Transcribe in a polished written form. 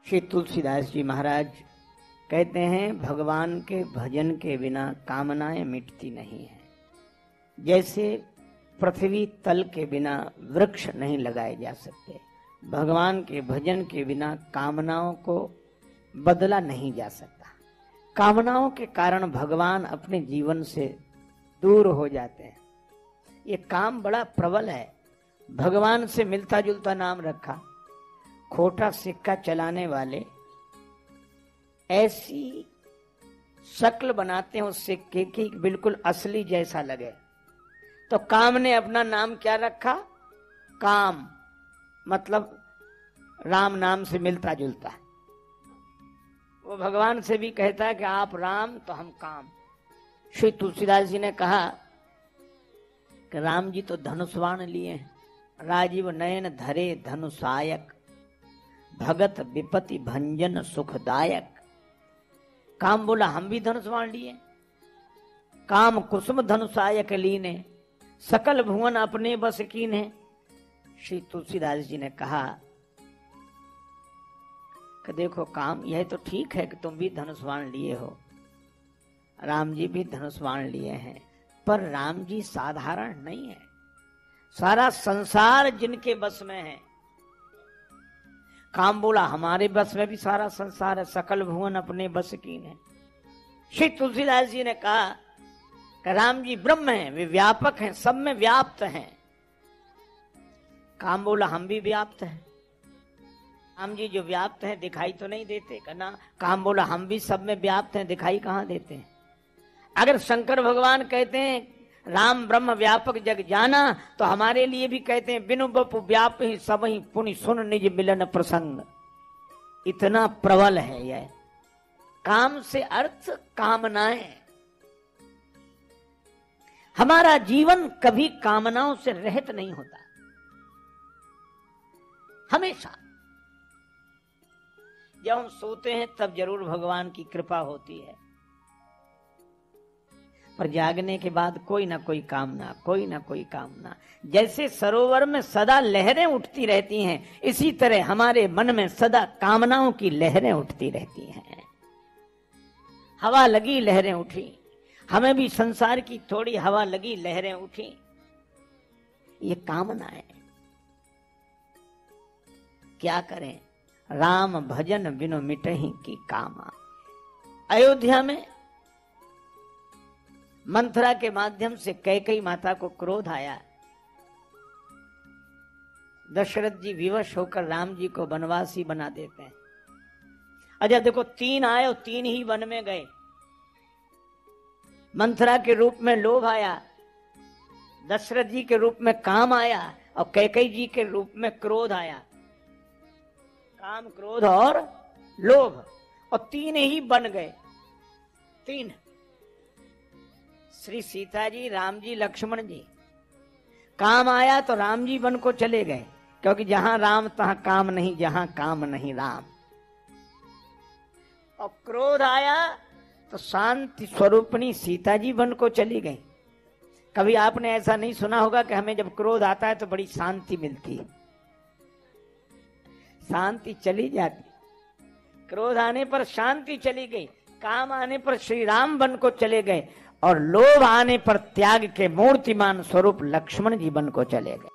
श्री तुलसीदास जी महाराज कहते हैं, भगवान के भजन के बिना कामनाएं मिटती नहीं है। जैसे पृथ्वी तल के बिना वृक्ष नहीं लगाए जा सकते, भगवान के भजन के बिना कामनाओं को बदला नहीं जा सकता। कामनाओं के कारण भगवान अपने जीवन से दूर हो जाते हैं। ये काम बड़ा प्रबल है। भगवान से मिलता जुलता नाम रखा, खोटा सिक्का चलाने वाले ऐसी शक्ल बनाते हैं उस सिक्के की बिल्कुल असली जैसा लगे। तो काम ने अपना नाम क्या रखा? काम, मतलब राम नाम से मिलता जुलता है। वो भगवान से भी कहता है कि आप राम तो हम काम। श्री तुलसीदास जी ने कहा कि राम जी तो धनुष बाण लिए हैं, राजीव नयन धरे धनुषायक, भगत विपति भंजन सुखदायक। काम बोला हम भी धनुष बाण लिए, काम कुसुम धनुषायक लीने, सकल भुवन अपने बस कीने। श्री तुलसीदास जी ने कहा कि देखो काम, यह तो ठीक है कि तुम भी धनुष बाण लिए हो, राम जी भी धनुष बाण लिए हैं, पर राम जी साधारण नहीं है। सारा संसार जिनके बस में है। काम बोला हमारे बस में भी सारा संसार है, सकल भुवन अपने बस कीने। श्री तुलसीदास जी ने कहा कि राम जी ब्रह्म हैं, वे व्यापक हैं, सब में व्याप्त हैं। काम बोला हम भी व्याप्त हैं। राम जी जो व्याप्त हैं दिखाई तो नहीं देते कहना। काम बोला हम भी सब में व्याप्त हैं, दिखाई कहां देते हैं। अगर शंकर भगवान कहते हैं राम ब्रह्म व्यापक जग जाना, तो हमारे लिए भी कहते हैं बिनु बपु व्याप ही सब ही पुनि सुन निज मिलन प्रसंग। इतना प्रबल है यह। काम से अर्थ कामनाएं। हमारा जीवन कभी कामनाओं से रहित नहीं होता। हमेशा जब हम सोते हैं तब जरूर भगवान की कृपा होती है, पर जागने के बाद कोई ना कोई कामना, कोई ना कोई कामना। जैसे सरोवर में सदा लहरें उठती रहती हैं, इसी तरह हमारे मन में सदा कामनाओं की लहरें उठती रहती हैं। हवा लगी लहरें उठी, हमें भी संसार की थोड़ी हवा लगी लहरें उठी। ये कामना है। क्या करें? राम भजन बिनु मिटहि की कामा। अयोध्या में मंथरा के माध्यम से कैकेयी माता को क्रोध आया। दशरथ जी विवश होकर राम जी को वनवासी बना देते हैं। अच्छा देखो, 3 आए और 3 ही वन में गए। मंथरा के रूप में लोभ आया, दशरथ जी के रूप में काम आया, और कैकेयी जी के रूप में क्रोध आया। काम, क्रोध और लोभ, और 3 ही बन गए। 3 श्री सीता जी, राम जी, लक्ष्मण जी। काम आया तो राम जी वन को चले गए, क्योंकि जहां राम तहां काम नहीं, जहां काम नहीं राम। और क्रोध आया तो शांति स्वरूपणी सीता जी वन को चली गई। कभी आपने ऐसा नहीं सुना होगा कि हमें जब क्रोध आता है तो बड़ी शांति मिलती है। शांति चली जाती। क्रोध आने पर शांति चली गई, काम आने पर श्री राम वन को चले गए, और लोभ आने पर त्याग के मूर्तिमान स्वरूप लक्ष्मण जी वन को चले गए।